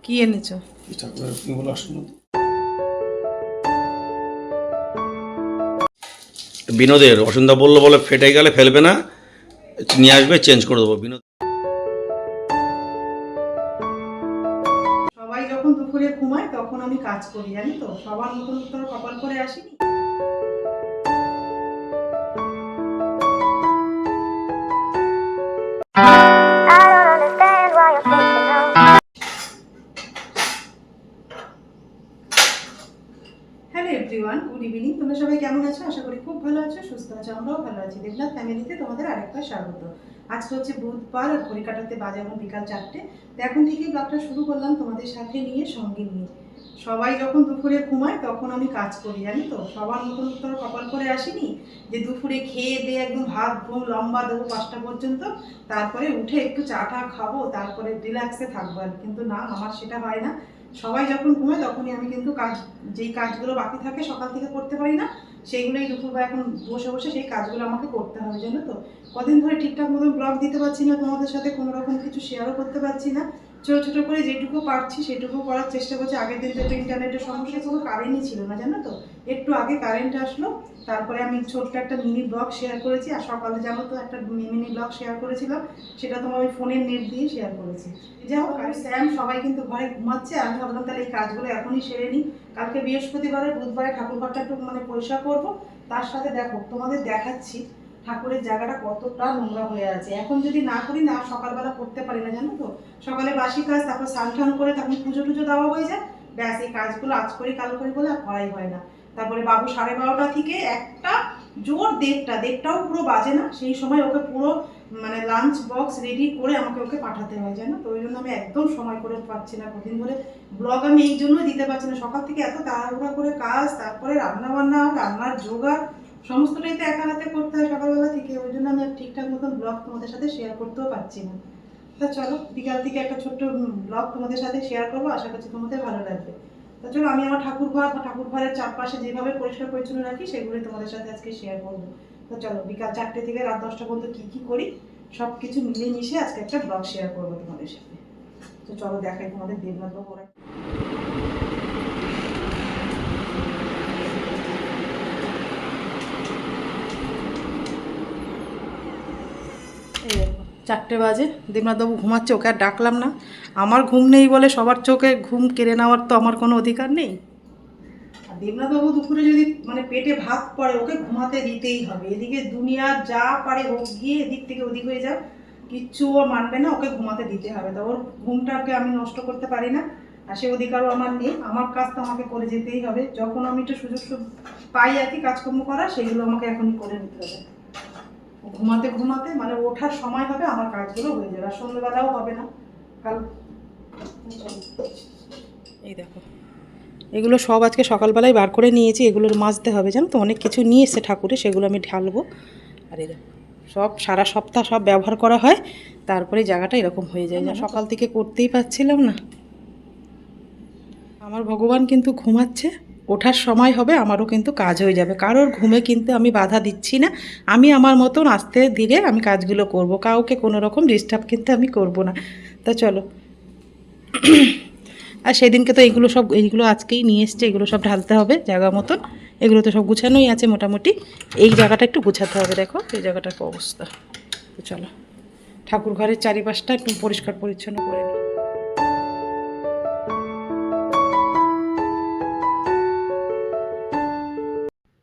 কি এনেছো? বিনোদের অসুন্দা বললো বলে ফেটে গেলে ফেলবে না, নিয়ে আসবে, চেঞ্জ করে দেবো। বিনোদ সবাই যখন দুপুরে ঘুমায় তখন আমি কাজ করি, জানি তো, সবার মতন তো কপাল করে আসিনি। Hello everyone, good evening. তোমরা সবাই কেমন আছো? আশা করি খুব ভালো আছো, সুস্থ আছো। আমরাও ভালো আছি। দেবনাথ ফ্যামিলিতে তোমাদের আরেকটা স্বাগত। আজকে হচ্ছে বুধবার আর ঘড়ি কাটাতে বাজে এখন বিকাল 4টে। তো এখন থেকেই ব্লগটা শুরু করলাম তোমাদের সাথে নিয়ে, সঙ্গে নিয়ে। সবাই যখন দুপুরে ঘুমায় তখন আমি কাজ করি, জানি তো, সবার মতন তো কপাল করে আসিনি যে দুপুরে খেয়ে দিয়ে একদম ভাত ঘুম লম্বা দেবো 5টা পর্যন্ত, তারপরে উঠে একটু চা টা খাবো, তারপরে রিল্যাক্সে থাকবো। আর কিন্তু না, আমার সেটা হয় না। সবাই যখন ঘুমায় তখনই আমি কিন্তু যেই কাজগুলো বাকি থাকে সকাল থেকে করতে পারি না, সেইগুলোই দুপুরবেলা এখন বসে বসে সেই কাজগুলো আমাকে করতে হবে, জানো তো। কদিন ধরে ঠিকঠাক মতন ব্লগ দিতে পারছি না, তোমাদের সাথে কোনো রকম কিছু শেয়ারও করতে পারছি না। ছোটো ছোটো করে যেটুকু পারছি সেটুকু করার চেষ্টা করছি। আগের দিন তো একটু ইন্টারনেটের সমস্যা, কোনো কারেন্টই ছিল না, জানো তো। একটু আগে কারেন্ট আসলো, তারপরে আমি ছোট্ট একটা মিনি ব্লগ শেয়ার করেছি। আর সকালে জানো তো একটা মিনি ব্লগ শেয়ার করেছিলাম, সেটা তোমার ওই ফোনের নেট দিয়ে শেয়ার করেছি। যাই হোক, আমি স্যাম সবাই কিন্তু ঘরে ঘুমাচ্ছে। আমি ভাবলাম তাহলে এই কাজগুলো এখনই সেরে নিই। কালকে বৃহস্পতিবারে বুধবারে ঠাকুরঘরটা একটু পরিষ্কার করবো। তার সাথে দেখো তোমাদের দেখাচ্ছি ঠাকুরের জায়গাটা কতটা নোংরা হয়ে আছে। এখন যদি না করি না, সকালবেলা করতে পারি না, জানো তো। সকালে বাসি কাজ, তারপর স্নান টান করে তখন পুজো টুজো দেওয়া হয়ে যায়। ব্যাস, এই কাজগুলো আজ করি কাল করি বলে আর করাই হয় না। তারপরে বাবু 12:30 থেকে একটা জোর 1:30টাও পুরো বাজে না, সেই সময় ওকে পুরো লাঞ্চ বক্স রেডি করে আমাকে ওকে পাঠাতে হয়, জানো তো। ওই জন্য আমি একদম সময় করে পাচ্ছি না কদিন ধরে ব্লগ। আমি এই জন্যই দিতে পারছি না, সকাল থেকে এত তাড়াহুড়া করে কাজ, তারপরে রান্না বান্না, রান্নার জোগাড়, সমস্তটাই তো একা হাতে করতে হয় সকালবেলা থেকে। ওই জন্য আমি ঠিকঠাক মতন ব্লগ তোমাদের সাথে শেয়ার করতেও পারছি না। তা চলো, বিকাল থেকে একটা ছোট্ট ব্লগ তোমাদের সাথে শেয়ার করবো, আশা করছি তোমাদের ভালো লাগবে। তা চলো, আমি আমার ঠাকুর ঘরের চারপাশে যেভাবে পরিষ্কার পরিচ্ছন্ন রাখি সেগুলোই তোমাদের সাথে আজকে শেয়ার করবো। তো চলো, বিকাল 4টে থেকে রাত 10টা পর্যন্ত কী কী করি সব কিছু মিলিয়ে মিশিয়ে আজকে একটা ব্লগ শেয়ার করবো তোমাদের সাথে। তো চলো দেখাই তোমাদের দেবনাথ বাবু ওরা। এই দেখো 4টে বাজে, দেবনাথবাবু ঘুমাচ্ছে, ওকে আর ডাকলাম না। আমার ঘুম নেই বলে সবার চোখে ঘুম কেড়ে নেওয়ার তো আমার কোনো অধিকার নেই। আর দেবনাথবাবু দুপুরে যদি পেটে ভাত পড়ে, ওকে ঘুমাতে দিতেই হবে। এদিকে দুনিয়ার যা পারে হোক গিয়ে এদিক থেকে ওদিক হয়ে যাক, কিচ্ছু ও মানবে না, ওকে ঘুমাতে দিতে হবে। তো ওর ঘুমটাকে আমি নষ্ট করতে পারি না, আর সে অধিকারও আমার নেই। আমার কাজ তো আমাকে করে যেতেই হবে। যখন আমি একটু সুযোগ পাই আর কি কাজকর্ম করার, সেগুলো আমাকে এখনই করে নিতে হবে। ঘুমাতে ঘুমাতে ওঠার সময় হবে, আমার কাজগুলো হয়ে যাবে, আর সন্ধ্যেবেলাও হবে না কাল। এই দেখো, এগুলো সব আজকে সকালবেলায় বার করে নিয়েছি, এগুলোর মাজতে হবে, জানো তো। অনেক কিছু নিয়ে এসছে ঠাকুরে, সেগুলো আমি ঢালবো। আর এই দেখো, সব সারা সপ্তাহ সব ব্যবহার করা হয়, তারপরে জায়গাটা এরকম হয়ে যায়। সকাল থেকে করতেই পারছিলাম না। আমার ভগবান কিন্তু ঘুমাচ্ছে, ওঠার সময় হবে, আমারও কিন্তু কাজ হয়ে যাবে। কারোর ঘুমে কিন্তু আমি বাধা দিচ্ছি না। আমি আমার মতন আস্তে ধীরে আমি কাজগুলো করব, কাউকে কোনো রকম ডিস্টার্ব কিন্তু আমি করব না। তা চলো। আর সেদিনকে তো এইগুলো আজকেই নিয়ে এসছে, এগুলো সব ঢালতে হবে জায়গা মতন। এগুলো তো সব গুছানোই আছে মোটামুটি, এই জায়গাটা একটু গুছাতে হবে। দেখো এই জায়গাটার অবস্থা। তো চলো, ঠাকুর ঘরের চারিপাশটা একটু পরিষ্কার পরিচ্ছন্ন করে নিই।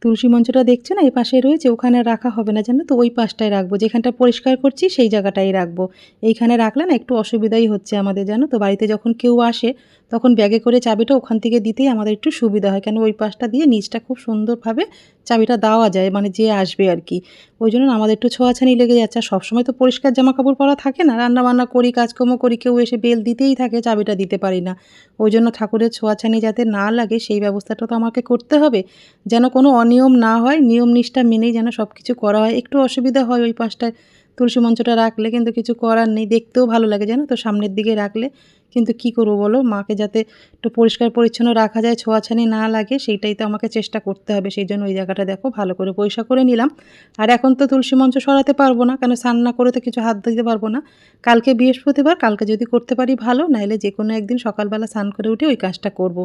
তুলসী মঞ্চটা দেখছো না, এই পাশে রয়েছে, ওখানে রাখা হবে না, জানো তো। ওই পাশটায় রাখবো, যেখানটা পরিষ্কার করছি সেই জায়গাটাই রাখবো। এইখানে রাখলে না একটু অসুবিধাই হচ্ছে আমাদের, জানো তো। বাড়িতে যখন কেউ আসে তখন ব্যাগে করে চাবিটা ওখান থেকে দিতেই আমাদের একটু সুবিধা হয়, কেন ওই পাশটা দিয়ে নিচটা খুব সুন্দরভাবে চাবিটা দেওয়া যায়, যে আসবে আর কি। ওই জন্য আমাদের একটু ছোঁয়াছানি লেগে যাচ্ছে। আর সবসময় তো পরিষ্কার জামা কাপড় পরা থাকে না, রান্না বান্না করি, কাজকর্ম করি, কেউ এসে বেল দিতেই থাকে, চাবিটা দিতে পারি না। ওই জন্য ঠাকুরের ছোঁয়াছানি যাতে না লাগে সেই ব্যবস্থাটা তো আমাকে করতে হবে, যেন কোনো অনিয়ম না হয়। নিয়ম নিষ্ঠা মেনেই যেন সব কিছু করা হয়। একটু অসুবিধা হয় ওই পাশটায় তুলসী মঞ্চটা রাখলে, কিন্তু কিছু করার নেই, দেখতেও ভালো লাগে, জানো তো, সামনের দিকে রাখলে। কিন্তু কি করবো বলো, মাকে যাতে একটু পরিষ্কার পরিচ্ছন্ন রাখা যায়, ছোঁয়াছানি না লাগে, সেইটাই তো আমাকে চেষ্টা করতে হবে। সেই জন্য ওই জায়গাটা দেখো ভালো করে পরিষ্কার করে নিলাম। আর এখন তো তুলসী মঞ্চ সরাতে পারবো না, কেন স্নান না করে তো কিছু হাত দিতে পারবো না। কালকে বৃহস্পতিবার, কালকে যদি করতে পারি ভালো, নাইলে যে কোনো একদিন সকালবেলা স্নান করে উঠে ওই কাজটা করব।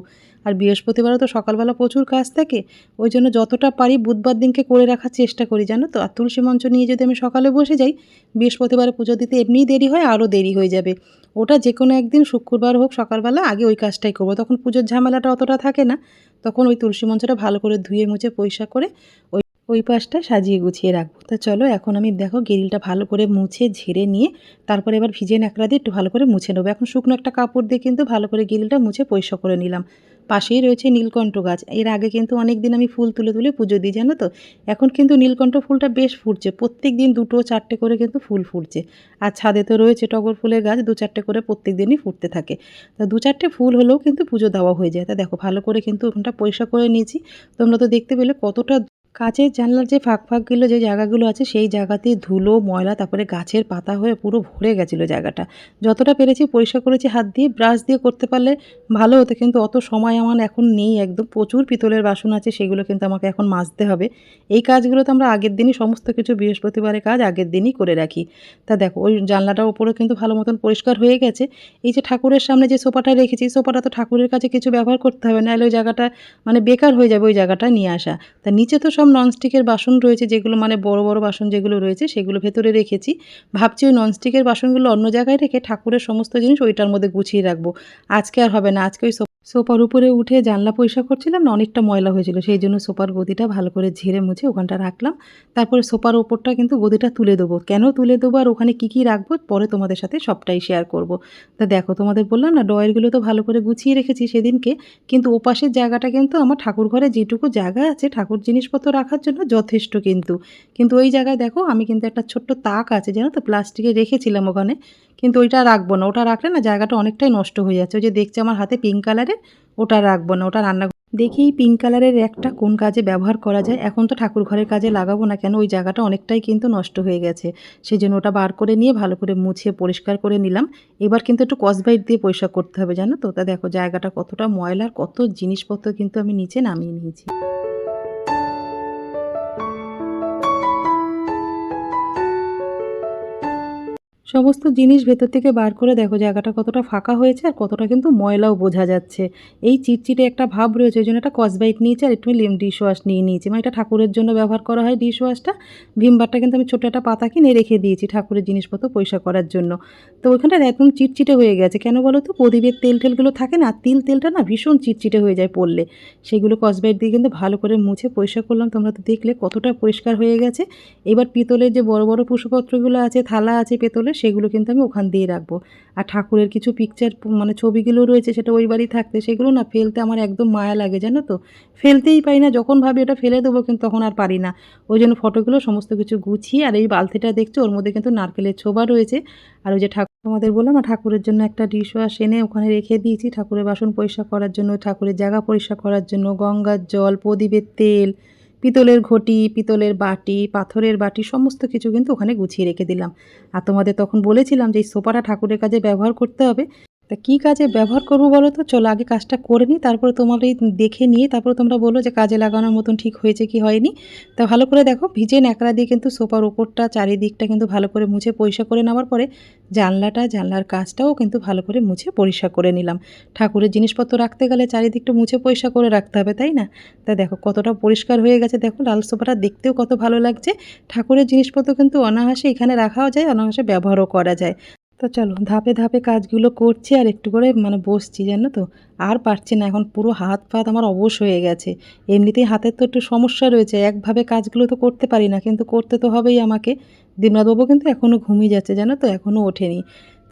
আর বৃহস্পতিবারও তো সকালবেলা প্রচুর কাজ থাকে, ওই জন্য যতটা পারি বুধবার দিনকে করে রাখার চেষ্টা করি, জানো তো। আর তুলসী মঞ্চ নিয়ে যদি আমি সকালে বসে যাই, বৃহস্পতিবারে পুজো দিতে এমনিই দেরি হয়, আরও দেরি হয়ে যাবে। ওটা যে কোনো একদিন শুক্রবার হোক সকালবেলা আগে ওই কাজটাই করবো, তখন পুজোর ঝামেলাটা অতটা থাকে না। তখন ওই তুলসী মঞ্চটা ভালো করে ধুয়ে মুছে পরিষ্কার করে ওই পাশটা সাজিয়ে গুছিয়ে রাখবো। তা চলো, এখন আমি দেখো গ্রিলটা ভালো করে মুছে ঝেড়ে নিয়ে তারপরে এবার ভিজে ন্যাকড়া দিয়ে একটু ভালো করে মুছে নেবো। এখন শুকনো একটা কাপড় দিয়ে কিন্তু ভালো করে গ্রিলটা মুছে পরিষ্কার করে নিলাম। পাশেই রয়েছে নীলকণ্ঠ গাছ। এর আগে কিন্তু অনেক দিন আমি ফুল তুলে তুলে পুজো দিই, জানো তো। এখন কিন্তু নীলকণ্ঠ ফুলটা বেশ ফুটছে, প্রত্যেক দিন 2-4টে করে কিন্তু ফুল ফুটছে। আর ছাদে তো রয়েছে টগর ফুলের গাছ, 2-4টে করে প্রত্যেক দিনই ফুটতে থাকে। তা 2-4টে ফুল হলেও কিন্তু পুজো দেওয়া হয়ে যায়। তা দেখো ভালো করে কিন্তু ওখানটা পরিষ্কার করে নিয়েছি। তোমরা তো দেখতে পেলে কতটা কাচের জানলার যে ফাঁকগুলো, যে জায়গাগুলো আছে, সেই জায়গাতে ধুলো ময়লা তারপরে গাছের পাতা হয়ে পুরো ভরে গেছিলো জায়গাটা। যতটা পেরেছি পরিষ্কার করেছি হাত দিয়ে, ব্রাশ দিয়ে করতে পারলে ভালো হতো, কিন্তু অত সময় আমার এখন নেই একদম। প্রচুর পিতলের বাসন আছে, সেগুলো কিন্তু আমাকে এখন মাজতে হবে। এই কাজগুলো তো আমরা আগের দিনই সমস্ত কিছু, বৃহস্পতিবারের কাজ আগের দিনই করে রাখি। তা দেখো ওই জানলাটার উপরে কিন্তু ভালো মতন পরিষ্কার হয়ে গেছে। এই যে ঠাকুরের সামনে যে সোফাটা রেখেছি, সোফাটা তো ঠাকুরের কাছে কিছু ব্যবহার করতে হবে, নাহলে ওই জায়গাটা মানে বেকার হয়ে যাবে ওই জায়গাটা নিয়ে আসা। তা নিচে তো সব ননস্টিকের বাসন রয়েছে, যেগুলো মানে বড় বড় বাসন যেগুলো রয়েছে সেগুলো ভেতরে রেখেছি। ভাবছি ওই ননস্টিকের বাসনগুলো অন্য জায়গায় রেখে ঠাকুরের সমস্ত জিনিস ওইটার মধ্যে গুছিয়ে রাখবো। আজকে আর হবে না, আজকে ওই সোফার উপরে উঠে জানলা পরিষ্কার করছিলাম না, অনেকটা ময়লা হয়েছিল, সেই জন্য সোফার গদিটা ভালো করে ঝেড়ে মুছে ওখানটা রাখলাম। তারপরে সোফার ওপরটা কিন্তু গদিটা তুলে দেবো। কেন তুলে দেবো আর ওখানে কী রাখবো পরে তোমাদের সাথে সবটাই শেয়ার করব। তা দেখো, তোমাদের বললাম না ড্রয়ারগুলো তো ভালো করে গুছিয়ে রেখেছি সেদিনকে, কিন্তু ওপাশের জায়গাটা কিন্তু আমার ঠাকুর ঘরে যেটুকু জায়গা আছে ঠাকুর জিনিসপত্র রাখার জন্য যথেষ্ট। কিন্তু ওই জায়গায় দেখো আমি কিন্তু একটা ছোট্ট তাক আছে, জানো তো, প্লাস্টিকে রেখেছিলাম ওখানে, কিন্তু ওইটা রাখবো না। ওটা রাখলে না জায়গাটা অনেকটাই নষ্ট হয়ে যাচ্ছে। ওই যে দেখছি আমার হাতে পিঙ্ক কালারের, ওটা রাখবো না। ওটা রান্না দেখি পিঙ্ক কালারের একটা কোন কাজে ব্যবহার করা যায়। এখন তো ঠাকুর ঘরের কাজে লাগাবো না, কেন ওই জায়গাটা অনেকটাই কিন্তু নষ্ট হয়ে গেছে। সেই জন্য ওটা বার করে নিয়ে ভালো করে মুছে পরিষ্কার করে নিলাম। এবার কিন্তু একটু স্কচব্রাইট দিয়ে পরিষ্কার করতে হবে, জানো তো। তা দেখো জায়গাটা কতটা ময়লার, কত জিনিসপত্র কিন্তু আমি নিচে নামিয়ে নিয়েছি। সমস্ত জিনিস ভেতর থেকে বার করে দেখো জায়গাটা কতটা ফাঁকা হয়েছে আর কতটা কিন্তু ময়লাও বোঝা যাচ্ছে। এই চিটচিটে একটা ভাব রয়েছে, ওই জন্য একটা স্কচব্রাইট নিয়েছি আর একটু ডিশ ওয়াশ নিয়ে নিয়েছি। মানে এটা ঠাকুরের জন্য ব্যবহার করা হয় ডিশ ওয়াশটা। ভীম বারটা কিন্তু আমি ছোটো একটা পাতা কিনে রেখে দিয়েছি ঠাকুরের জিনিসপত্র পরিষ্কার করার জন্য। তো ওইখানটা একদম চিটচিটে হয়ে গেছে। কেন বলো তো, প্রদীপের তেলগুলো থাকে না, তেলটা না ভীষণ চিটচিটে হয়ে যায় পড়লে। সেগুলো স্কচব্রাইট দিয়ে কিন্তু ভালো করে মুছে পরিষ্কার করলাম। তোমরা তো দেখলে কতটা পরিষ্কার হয়ে গেছে। এবার পিতলের যে বড় বড় পুষ্পপত্রগুলো আছে, থালা আছে পেতলের, সেগুলো কিন্তু আমি ওখান দিয়ে রাখবো। আর ঠাকুরের কিছু পিকচার মানে ছবিগুলো রয়েছে, সেটা ওই বাড়ি থাকতে, সেগুলো না ফেলতে আমার একদম মায়া লাগে, জানো তো। ফেলতেই পারি না, যখন ভাবি ওটা ফেলে দেবো কিন্তু তখন আর পারি না। ওই জন্য ফটোগুলো সমস্ত কিছু গুছিয়ে, আর এই বালতিটা দেখছো ওর মধ্যে কিন্তু নারকেলের ছোবা রয়েছে। আর ওই যে তোমাদের বললাম না ঠাকুরের জন্য একটা ডিশ ওয়াশ এনে ওখানে রেখে দিয়েছি, ঠাকুরের বাসন পরিষ্কার করার জন্য, ঠাকুরের জায়গা পরিষ্কার করার জন্য, গঙ্গার জল, প্রদীপের তেল, পিতলের ঘটি, পিতলের বাটি, পাথরের বাটি, সমস্ত কিছু কিন্তু ওখানে গুছিয়ে রেখে দিলাম। আর তোমাদের তখন বলেছিলাম যে এই সোফাটা ঠাকুরের কাজে ব্যবহার করতে হবে। তা কী কাজে ব্যবহার করবো বলো তো, চলো আগে কাজটা করে নিই, তারপরে তোমার এই দেখে নিয়ে তারপরে তোমরা বলো যে কাজে লাগানোর মতন ঠিক হয়েছে কি হয়নি। তা ভালো করে দেখো ভিজে ন্যাকড়া দিয়ে কিন্তু সোফার ওপরটা চারিদিকটা কিন্তু ভালো করে মুছে পরিষ্কার করে নেওয়ার পরে জানলার কাজটাও কিন্তু ভালো করে মুছে পরিষ্কার করে নিলাম। ঠাকুরের জিনিসপত্র রাখতে গেলে চারিদিকটা মুছে পরিষ্কার করে রাখতে হবে, তাই না। তা দেখো কতটা পরিষ্কার হয়ে গেছে, দেখো লাল সোফাটা দেখতেও কত ভালো লাগছে। ঠাকুরের জিনিসপত্র কিন্তু অনায়াসে এখানে রাখাও যায়, অনায়াসে ব্যবহারও করা যায়। তো চলো ধাপে ধাপে কাজগুলো করছি আর একটু করে মানে বসছি, জানো তো। আর পারছি না, এখন পুরো হাত ফাত আমার অবশ হয়ে গেছে। এমনিতেই হাতের তো একটু সমস্যা রয়েছে, একভাবে কাজগুলো তো করতে পারি না, কিন্তু করতে তো হবেই আমাকে। দিনরাতবাবু কিন্তু এখনও ঘুমিয়ে যাচ্ছে, জানো তো, এখনও ওঠেনি।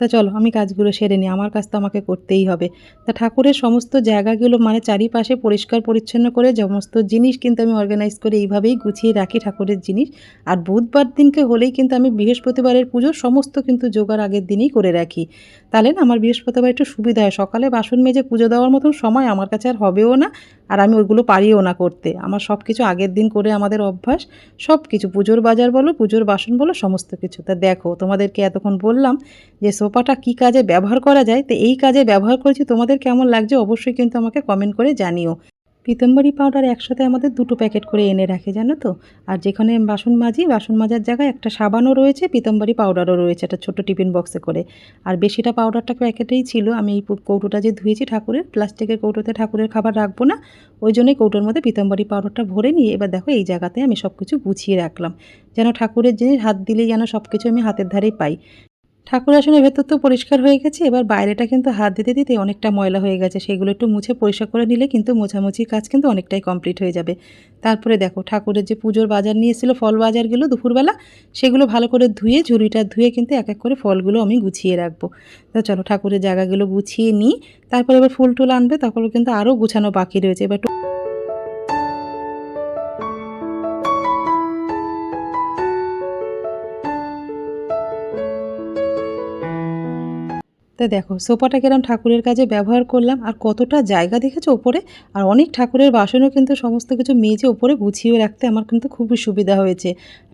তা চলো আমি কাজগুলো সেরে নিই, আমার কাজ তো আমাকে করতেই হবে। তা ঠাকুরের সমস্ত জায়গাগুলো মানে চারিপাশে পরিষ্কার পরিচ্ছন্ন করে সমস্ত জিনিস কিন্তু আমি অর্গানাইজ করে এইভাবেই গুছিয়ে রাখি ঠাকুরের জিনিস। আর বুধবার দিনকে হলেই কিন্তু আমি বৃহস্পতিবারের পুজোর সমস্ত কিন্তু জোগাড় আগের দিনই করে রাখি। তাহলে না আমার বৃহস্পতিবার একটু সুবিধা হয়, সকালে বাসন মেজে পুজো দেওয়ার মতন সময় আমার কাছে আর হবেও না, আর আমি ওইগুলো পারিও না করতে। আমার সব কিছু আগের দিন করে আমাদের অভ্যাস, সব কিছু পুজোর বাজার বলো, পুজোর বাসন বলো, সমস্ত কিছু। তা দেখো তোমাদেরকে এতক্ষণ বললাম যে সোফাটা কী কাজে ব্যবহার করা যায়, তো এই কাজে ব্যবহার করেছি। তোমাদের কেমন লাগছে অবশ্যই কিন্তু আমাকে কমেন্ট করে জানিও। পিতম্বরী পাউডার একসাথে আমাদের 2টো প্যাকেট করে এনে রাখে, জানো তো। আর যেখানে বাসন মাজি, বাসন মাজার জায়গায় একটা সাবানও রয়েছে, পিতম্বরী পাউডারও রয়েছে একটা ছোট্ট টিফিন বক্সে করে। আর বেশিটা পাউডারটা প্যাকেটেই ছিল। আমি এই কৌটোটা যে ধুয়েছি ঠাকুরের, প্লাস্টিকের কৌটোতে ঠাকুরের খাবার রাখবো না, ওই জন্যই কৌটোর মধ্যে পিতম্বরী পাউডারটা ভরে নিয়ে এবার দেখো এই জায়গাতে আমি সব কিছু গুছিয়ে রাখলাম, যেন ঠাকুরের জিনিস হাত দিলেই যেন সব কিছু আমি হাতের ধারেই পাই। ঠাকুর আসনের ভেতর তো পরিষ্কার হয়ে গেছে, এবার বাইরেটা কিন্তু হাত দিতে দিতে অনেকটা ময়লা হয়ে গেছে, সেগুলো একটু মুছে পরিষ্কার করে নিলে কিন্তু মোছামুছির কাজ কিন্তু অনেকটাই কমপ্লিট হয়ে যাবে। তারপরে দেখো ঠাকুরের যে পুজোর বাজার নিয়েছিল, ফল বাজারগুলো দুপুরবেলা, সেগুলো ভালো করে ধুয়ে ঝুড়িটা ধুয়ে কিন্তু এক এক করে ফলগুলো আমি গুছিয়ে রাখবো। তো চলো ঠাকুরের জায়গাগুলো গুছিয়ে নিই, তারপরে এবার ফুল টুল আনবে, তখন কিন্তু আরও গুছানো বাকি রয়েছে। এবার তা দেখো সোফাটা কিরম ঠাকুরের কাজে ব্যবহার করলাম, আর কতটা জায়গা দেখেছো ওপরে। আর অনেক ঠাকুরের বাসনও কিন্তু সমস্ত কিছু মেজে ওপরে গুছিয়ে রাখতে আমার কিন্তু খুবই সুবিধা হয়েছে।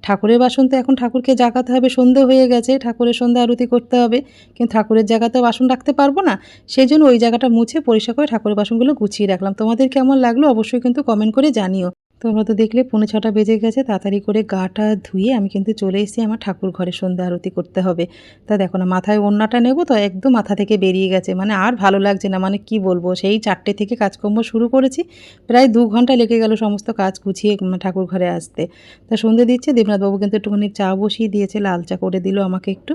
ঠাকুরের বাসন তো এখন ঠাকুরকে জাগাতে হবে, সন্ধে হয়ে গেছে, ঠাকুরের সন্ধ্যা আরতি করতে হবে, কিন্তু ঠাকুরের জায়গাতে বাসন রাখতে পারবো না, সেই জন্য ওই জায়গাটা মুছে পরিষ্কার করে ঠাকুরের বাসনগুলো গুছিয়ে রাখলাম। তোমাদের কেমন লাগলো অবশ্যই কিন্তু কমেন্ট করে জানিও। তোমরা তো দেখলে 5:45 বেজে গেছে, তাড়াতাড়ি করে গাটা ধুয়ে আমি কিন্তু চলে এসেছি আমার ঠাকুর ঘরে, সন্ধ্যা আরতি করতে হবে। তা দেখো না, মাথায় ওড়নাটা নেব তো একদম মাথা থেকে বেরিয়ে গেছে, মানে আর ভালো লাগছে না, মানে কি বলবো, সেই 4টে থেকে কাজকর্ম শুরু করেছি, প্রায় 2 ঘন্টা লেগে গেল সমস্ত কাজ গুছিয়ে ঠাকুর ঘরে আসতে। তা সন্ধ্যে দিচ্ছে, দেবনাথবাবু কিন্তু একটুখানি চা বসিয়ে দিয়েছে, লাল চা করে দিল আমাকে, একটু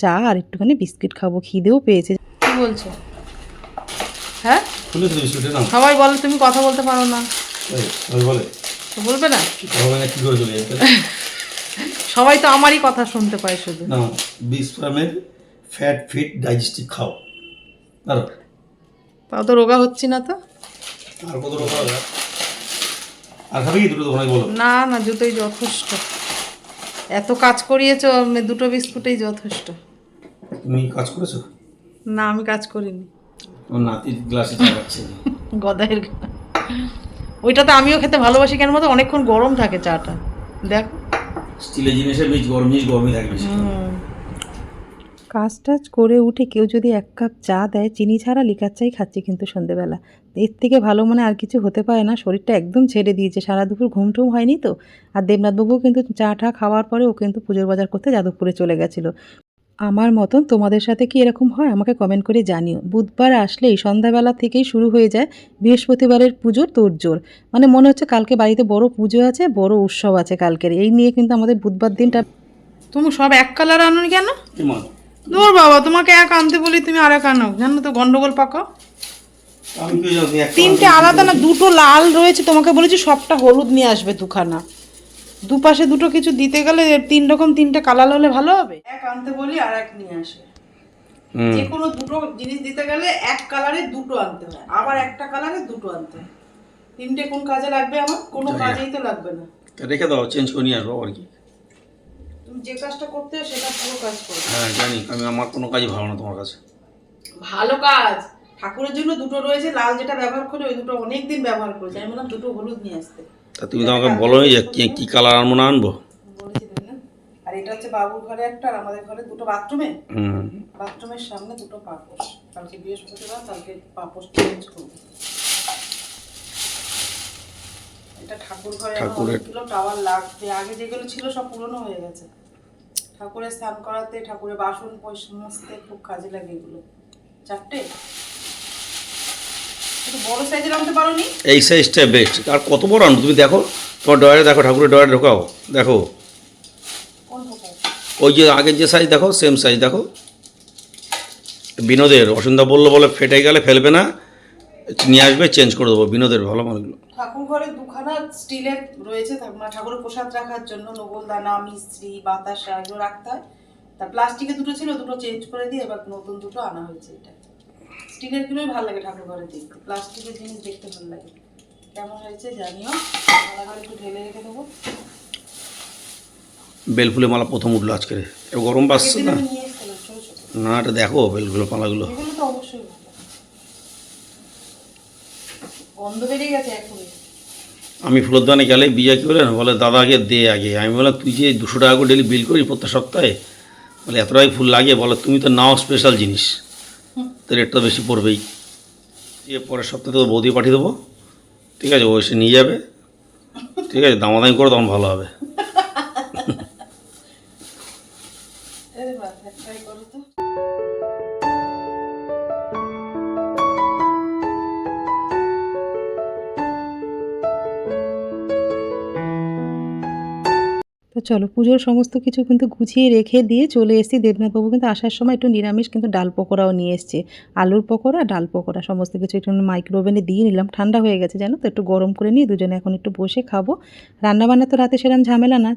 চা আর একটুখানি বিস্কিট খাবো, খিদেও পেয়েছে। কি বলছো? হ্যাঁ সবাই বলে তুমি কথা বলতে পারো না, বলবে না? সবাই তো আমারই কথা শুনতে পায় শুধু। না, 20 গ্রামের ফ্যাট ফিট ডাইজেস্টিভ খাও। তাও তো রোগা হচ্ছি না তো। আর কত রোগা হবে? আর খাবে কি দুটো দোকানে বলো? না না, দুটোই যথেষ্ট, এত কাজ করিয়েছো, 2টো বিস্কুটেই যথেষ্ট। তুমি কাজ করেছো? না আমি কাজ করিনি। আমার নাতির গ্লাসে চা খাচ্ছে। গদাইয়ের ওইটা তো আমিও খেতে ভালোবাসি, কেন মতো অনেকক্ষণ গরম থাকে চাটা, দেখো স্টিলের জিনিসের বেশ গরম জিনিস গরমই থাকবে। কাজ টাজ করে উঠে কেউ যদি 1 কাপ চা দেয়, চিনি ছাড়া লিকার চাই খাচ্ছি কিন্তু সন্ধেবেলা, এর থেকে ভালো মনে আর কিছু হতে পারে না। শরীরটা একদম ছেড়ে দিয়েছে, সারা দুপুর ঘুমটুম হয়নি তো। আর দেবনাথবাবুও কিন্তু চা টা খাওয়ার পরে ও কিন্তু পুজোর বাজার করতে যাদবপুরে চলে গেছিলো। আমার মতন তোমাদের সাথে কি এরকম হয় আমাকে কমেন্ট করে জানিও। বুধবার আসলেই সন্ধ্যাবেলা থেকেই শুরু হয়ে যায় বৃহস্পতিবারের পুজোর তোড়জোড়, মানে মনে হচ্ছে কালকে বাড়িতে বড় পুজো আছে, বড় উৎসব আছে কালকের, এই নিয়ে কিন্তু আমাদের বুধবার দিনটা। তুমি সব এক কালার আনো কেন? দূর বাবা, তোমাকে এক আনতে বলি তুমি আর এক আনো, জানো তো গন্ডগোল পাকাও। 3টে আলাদা না, 2টো লাল রয়েছে, তোমাকে বলেছি সবটা হলুদ নিয়ে আসবে 2খানা, দুপাশে 2টো কিছু দিতে গেলে 3 রকম 3টে কালার হলে ভালো হবে। এক আনতে বলি আর এক নিয়ে আসে, যে কোনো 2টো জিনিস দিতে গেলে এক কালারে 2টো আনতে হয়, আবার একটা কালারে 2টো আনতে হয়। 3টে কোন কাজে লাগবে? আমার কোনো কাজেই তো লাগবে না। রেখে দাও, চেঞ্জ করে নিয়ে আসবো আর কি। তুমি যে কাজটা করতে হয় সেটা পুরো কাজ করবে। হ্যাঁ জানি, আমি আমার কোনো কাজই ভালো না তোমার কাছে। ভালো কাজ, ঠাকুরের জন্য 2টো রয়েছে, লাল যেটা ব্যবহার করে ওই 2টো অনেকদিন ব্যবহার করেছি, আমি বললাম 2টো হলুদ নিয়ে আসতে। তা তুমি তো আমাকে বলো যে কি কালার আনবো না আনবো। বলেছি তো না। আর এটা হচ্ছে বাবুর ঘরে একটা, আর আমাদের ঘরে 2টো বাথরুমে, বাথরুমের সামনে 2টো পাপোশ, কালকে বৃহস্পতিবার, কালকে পাপোশ চেঞ্জ করবো। এটা ঠাকুর ঘরে অনেকগুলো টাওয়াল লাগবে, আগে যেগুলো ছিল সব পুরনো হয়ে গেছে। ঠাকুরের স্নান করাতে, ঠাকুরের বাসন মুছতে খুব কাজে লাগে এগুলো। 4টে একটু বড় সাইজের আনতে পারোনি? এই সাইজটা বেস্ট। আর কত বড় আনবো তুমি দেখো, তোমার ডয়ারে দেখো, ঠাকুরের ডয়ারে ঢোকাও, দেখো কোন ঢোকাও? ওই যে আগের যে সাইজ দেখো, সেম সাইজ দেখো। বিনোদের অসুবিধা বললো বলে ফেটে গেলে ফেলবে না, নিয়ে আসবে, চেঞ্জ করে দেবো। বিনোদের ভালো মালগুলো। ঠাকুর ঘরে 2খানা স্টিলের রয়েছে, ঠাকুরের প্রসাদ রাখার জন্য, নবলদানা, মিস্ত্রি, বাতাসা এগুলো রাখতে হয়। তা প্লাস্টিকের 2টো ছিল, 2টো চেঞ্জ করে দিয়ে এবার নতুন 2টো আনা হয়েছে। এটা স্টিলের গুলোই ভালো লাগে ঠাকুর ঘরে দেখতে, প্লাস্টিকের জিনিস দেখতে ভালো লাগে। কেমন হয়েছে জানিও, ভালো করে একটু ঢেলে রেখে দেবো। বেলফুলে মালা প্রথম উঠলো আজকে, গরম বাসছে না। নিয়ে এসেছিলাম ছোট ছোট, না এটা দেখো বেলফুলের মালাগুলো, এগুলো তো অবশ্যই ভালো, গন্ধ বেরিয়ে গেছে এখনই। আমি ফুলের দোকানে গেলে বিজয় কী বলে না, বলে দাদাকে দে আগে। আমি বললাম তুই যে 200 টাকা করে ডেলি বিল করি প্রত্যেক সপ্তাহে, বলে এতটাই ফুল লাগিয়ে বলো তুমি তো নাও স্পেশাল জিনিস, তো রেটটা বেশি পড়বেই। পরের সপ্তাহে তো বৌদি পাঠিয়ে দেবো, ঠিক আছে, ও এসে নিয়ে যাবে, ঠিক আছে, দামাদামি করে তখন ভালো হবে। তো চলো, পুজোর সমস্ত কিছু কিন্তু গুছিয়ে রেখে দিয়ে চলে এসেছি। দেবনাথবাবু কিন্তু আসার সময় একটু নিরামিষ কিন্তু ডাল পকোড়াও নিয়ে এসছে। আলুর পকোড়া, ডাল পকোড়া সমস্ত কিছু একটু মাইক্রো ওভেনে দিয়ে নিলাম। ঠান্ডা হয়ে গেছে জানো তো, একটু গরম করে নিয়ে দুজনে এখন একটু বসে খাবো। রান্নাবান্না তো রাতে সেরকম ঝামেলা না।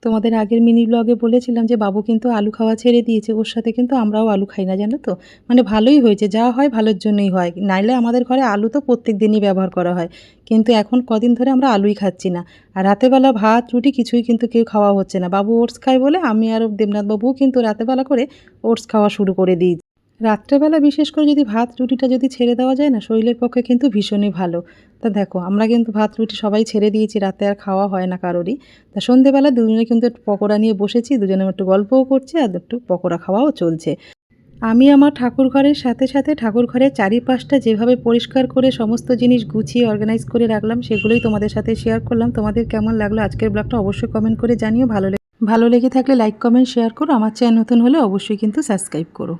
তোমাদের আগের মিনি ব্লগে বলেছিলাম যে বাবু কিন্তু আলু খাওয়া ছেড়ে দিয়েছে, ওর সাথে কিন্তু আমরাও আলু খাই না জানো তো। মানে ভালোই হয়েছে, যা হয় ভালোর জন্যই হয়। নাইলে আমাদের ঘরে আলু তো প্রত্যেক দিনই ব্যবহার করা হয়, কিন্তু এখন কদিন ধরে আমরা আলুই খাচ্ছি না। আর রাতেবেলা ভাত রুটি কিছুই কিন্তু কেউ খাওয়া হচ্ছে না। বাবু ওটস খায় বলে আমি আর দেবনাথবাবুও কিন্তু রাতেবেলা করে ওটস খাওয়া শুরু করে দিই। রাত্রেবেলা বিশেষ করে যদি ভাত রুটিটা যদি ছেড়ে দেওয়া যায় না, শরীরের পক্ষে কিন্তু ভীষণই ভালো। তা দেখো, আমরা কিন্তু ভাত রুটি সবাই ছেড়ে দিয়েছি, রাতে আর খাওয়া হয় না কারোরই। তা সন্ধেবেলা দুজনে কিন্তু একটু পকোড়া নিয়ে বসেছি, দুজনে একটু গল্পও করছে আর একটু পকোড়া খাওয়াও চলছে। আমি আমার ঠাকুর ঘরের সাথে সাথে ঠাকুর ঘরের চারিপাশটা যেভাবে পরিষ্কার করে সমস্ত জিনিস গুছিয়ে অর্গানাইজ করে রাখলাম, সেগুলোই তোমাদের সাথে শেয়ার করলাম। তোমাদের কেমন লাগলো আজকের ব্লগটা অবশ্যই কমেন্ট করে জানিও। ভালো লেগে থাকলে লাইক কমেন্ট শেয়ার করো। আমার চ্যানেল নতুন হলে অবশ্যই কিন্তু সাবস্ক্রাইব করো।